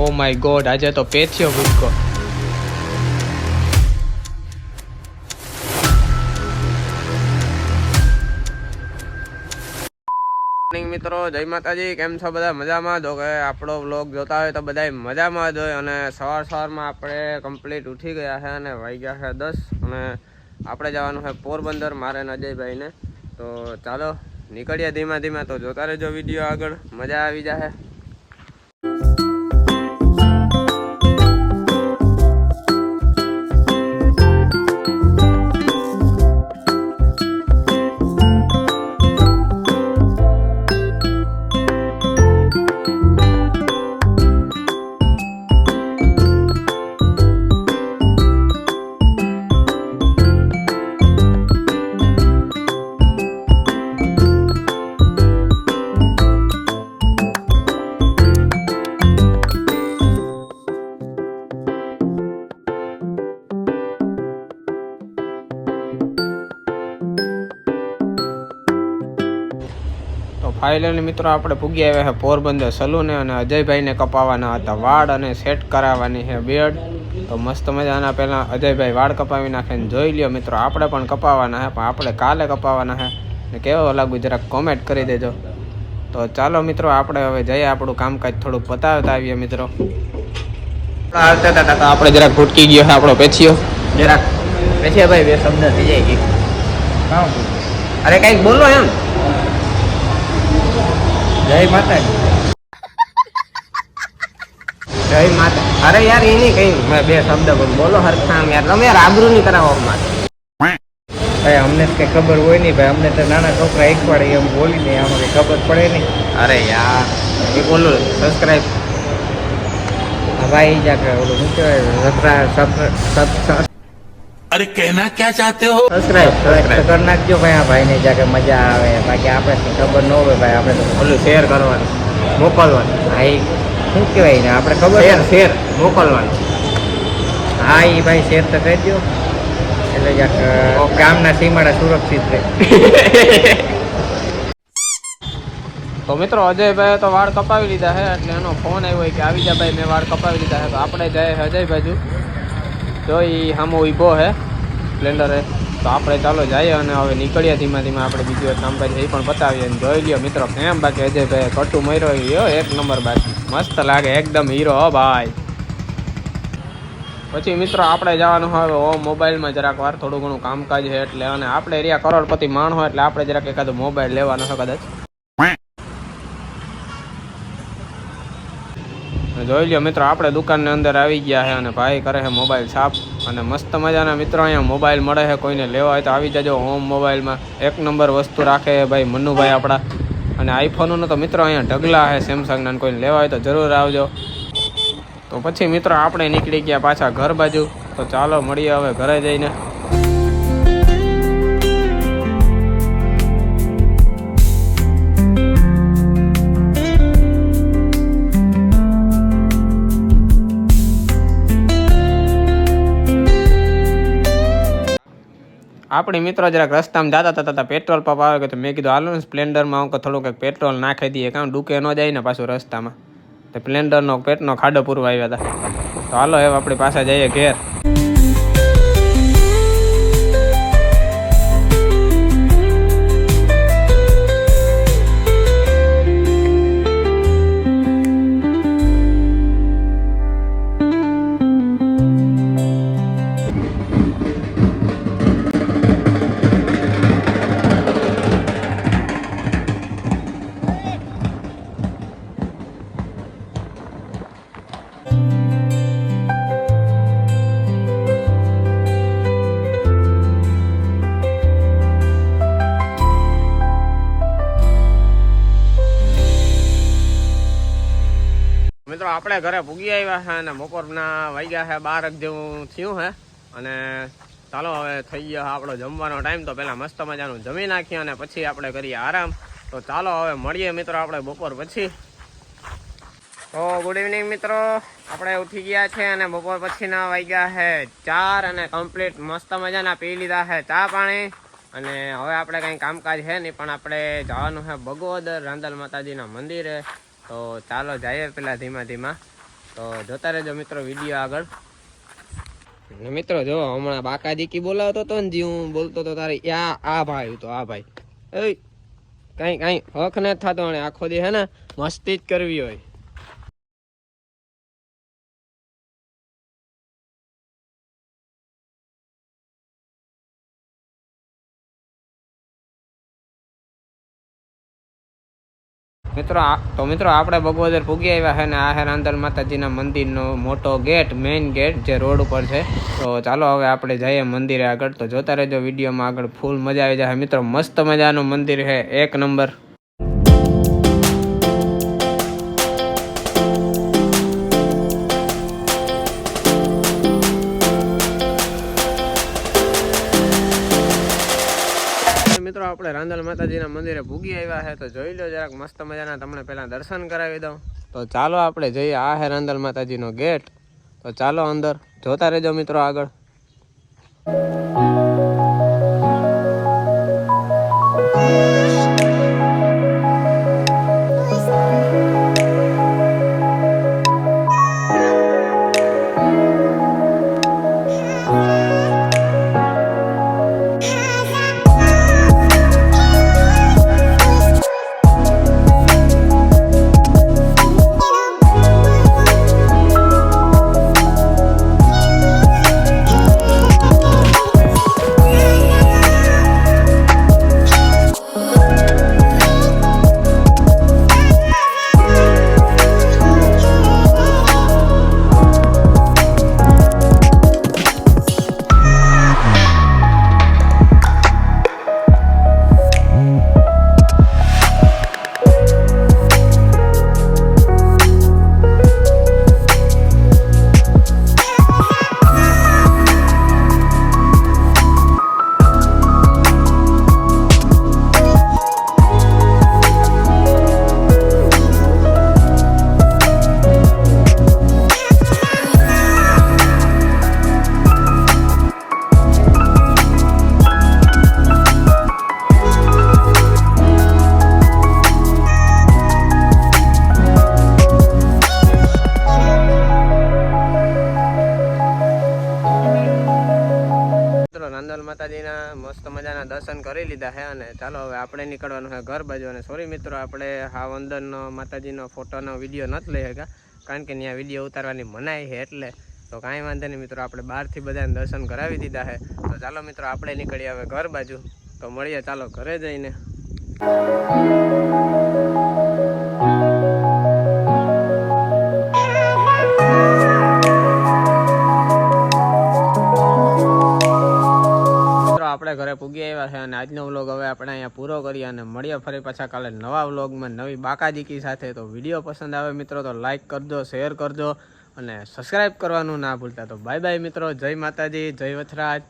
Oh my God, આજે તો પેથ્યો ભૂકો. મિત્રો જય માતાજી, કેમ છો બધા? મજામાં? જો કે આપણો વ્લોગ જોતા હોય તો બધા મજામાં જ હોય. અને સવારમાં આપણે કમ્પ્લીટ ઉઠી ગયા છે અને વાગ્યા છે 10 અને આપણે જવાનું છે પોરબંદર, મારે ને અજયભાઈને. તો ચાલો નીકળીએ ધીમા ધીમા. તો જોતા રહેજો વિડીયો આગળ, મજા આવી જશે. ફાઇનલી મિત્રો આપણે પૂગી આવ્યા છે પોરબંદર સલૂને અને અજયભાઈને કપાવવાના હતા વાળ અને સેટ કરાવવાની છે બેડ. તો મસ્ત મજાના પહેલાં અજયભાઈ વાળ કપાવી નાખે ને જોઈ લ્યો મિત્રો, આપણે પણ કપાવવાના છે, પણ આપણે કાલે કપાવવાના છે ને કેવો લાગુ જરાક કોમેન્ટ કરી દેજો. તો ચાલો મિત્રો આપણે હવે જઈએ, આપણું કામકાજ થોડુંક બતાવતા આવીએ મિત્રો. આવતા હતા તો આપણે જરાક ભૂટકી ગયો છે આપણો પેછીઓ, જરાક પેછીયાભાઈ બે શબ્દ થઈ જાય કે અરે કંઈક બોલો એમ. જય માતાજી. જય માતા. અરે યાર એની કઈ મેં બે શબ્દ બોલો હરખામ યાર, તમે યાર આબરૂ નહીં કરાવો અમારે. ભાઈ અમને કઈ ખબર હોય નહીં ભાઈ, અમને તો નાના છોકરા એક પડે એમ બોલી નહીં, આમાં કઈ ખબર પડે નહીં. અરે યાર એ બોલો સબસ્ક્રાઇબ ભાઈ જા કે ઓલું શું કહેવાય, अरे कहना क्या चाहते हो? સબસ્ક્રાઇબ કરી નાખજો ભાઈ. આ ભાઈને જા કે મજા આવે, બાકી આપણે ખબર ન હોય ભાઈ, આપણે તો બોલું શેર કરવાનું, મોકલવાનું. ભાઈ શું કહેવાય ને, આપણે ખબર શેર મોકલવાનું. હા એ ભાઈ શેર તો કરી દો, એટલે જાક ગામના સીમાડા સુરક્ષિત રહે. તો મિત્રો અજયભાઈ તો વાળ કપાવી લીધા છે, એટલે એનો ફોન આવ્યો કે આવી જા ભાઈ, મેં વાળ કપાવી લીધા છે. તો આપણે જાય અજય બાજુ, જો એ સામો ઊભો છે સ્પ્લેન્ડરે. તો આપણે ચાલો જઈએ અને હવે નીકળીએ ધીમા ધીમા. આપણે બીજું એક કામ કરીએ એ પણ બતાવીએ અને જોઈ લ્યો મિત્રો કેમ બાકી અજયભાઈ કટું મર્યો યો એક નંબર બાકી મસ્ત લાગે એકદમ હીરો હો ભાઈ. પછી મિત્રો આપણે જવાનું હવે ઓ મોબાઈલમાં જરાક વાર થોડું ઘણું કામકાજ છે એટલે, અને આપણે એરિયા કરોડપતિ માણ હોય એટલે આપણે જરાક એકાદો મોબાઈલ લેવાનો છે કદાચ. જોઈ લ્યો મિત્રો આપણે દુકાનની અંદર આવી ગયા છે અને ભાઈ કરે છે મોબાઈલ સાફ. અને મસ્ત મજાના મિત્રો અહીંયા મોબાઈલ મળે છે, કોઈને લેવા હોય તો આવી જજો. હોમ મોબાઈલમાં એક નંબર વસ્તુ રાખે ભાઈ મનુભાઈ આપણા. અને આઈફોનનો તો મિત્રો અહીંયા ઢગલા છે સેમસંગના, કોઈને લેવા હોય તો જરૂર આવજો. તો પછી મિત્રો આપણે નીકળી ગયા પાછા ઘર બાજુ. તો ચાલો મળીએ હવે ઘરે જઈને. આપણી મિત્રો જરાક રસ્તામાં જતા હતા પેટ્રોલ પંપ આવે કે, તો મેં કીધું હાલો ને સ્પ્લેન્ડરમાં આવું કે થોડું કંઈક પેટ્રોલ નાખી દઈએ, કામ ડૂકે ન જાય ને પાછું રસ્તામાં. તો સ્પ્લેન્ડરનો પેટનો ખાડો પૂરવા આવ્યા હતા. તો હાલો હવે આપણી પાસે જઈએ ઘેર. મિત્રો આપણે ઘરે પૂગી આવ્યા છે અને બપોરના વાગ્યા છે 12 જેવું થયું છે. અને ચાલો હવે થઈ ગયો આપણો જમવાનો ટાઈમ. તો પહેલાં મસ્ત મજાનું જમી નાખીએ અને પછી આપણે કરીએ આરામ. તો ચાલો હવે મળીએ મિત્રો આપણે બપોર પછી. તો ગુડ ઇવનિંગ મિત્રો, આપણે ઉઠી ગયા છે અને બપોર પછીના વાગ્યા છે 4 અને કમ્પ્લીટ મસ્ત મજાના પી લીધા છે ચા પાણી. અને હવે આપણે કંઈ કામકાજ છે નહીં, પણ આપણે જવાનું છે બગોદર રાંદલ માતાજીના મંદિરે. તો ચાલો જઈએ પેલા ધીમા ધીમા. તો જોતા રહેજો મિત્રો વિડીયો આગળ. ને મિત્રો જો હમણાં બાકા દીકી બોલાવતો હતો ને જે હું બોલતો હતો તારે આ ભાઈ તો આ ભાઈ એ કઈ હક ને થતો આખો દી હે ને મસ્તી જ કરવી હોય. મિત્રો આપણે બગોદર પૂગી આવ્યા છે ને આ હે રાંદલ માતાજીના મંદિરનો મોટો ગેટ, મેઇન ગેટ જે રોડ ઉપર છે. તો ચાલો હવે આપણે જઈએ મંદિરે આગળ. તો જોતા રહેજો વિડીયોમાં આગળ, ફૂલ મજા આવી જાય મિત્રો. મસ્ત મજાનું મંદિર છે, એક નંબર. મિત્રો આપણે રાંદલ માતાજીના મંદિરે ભૂગી આવ્યા છે. તો જોઈ લો જરાક મસ્ત મજાના, તમને પહેલા દર્શન કરાવી દઉં. તો ચાલો આપણે જઈએ, આ હે રાંદલ માતાજીનો ગેટ. તો ચાલો અંદર, જોતા રહેજો મિત્રો આગળ. રાંદલ માતાજીના મસ્ત મજાના દર્શન કરી લીધા છે અને ચાલો હવે આપણે નીકળવાનું છે ઘર બાજુ. અને સોરી મિત્રો, આપણે હા અંદરનો માતાજીનો ફોટોનો વિડીયો નથી લઈ શક્યા, કારણ કે ત્યાં વિડીયો ઉતારવાની મનાઈ છે એટલે. તો કાંઈ વાંધો નહીં મિત્રો, આપણે બહારથી બધાને દર્શન કરાવી દીધા છે. તો ચાલો મિત્રો આપણે નીકળીએ હવે ઘર બાજુ. તો મળીએ ચાલો ઘરે જઈને. આપણે ઘરે પૂગી આવ્યા છે અને આજનો વ્લોગ હવે આપણે અહીંયા પૂરો કરીએ અને મળીએ ફરી પાછા કાલે નવા વ્લોગમાં નવી બાકાજીકી સાથે. તો વિડીયો પસંદ આવે મિત્રો તો લાઈક કરજો, શેર કરજો અને સબસ્ક્રાઈબ કરવાનું ના ભૂલતા. તો બાય બાય મિત્રો, જય માતાજી, જય વથરાજ.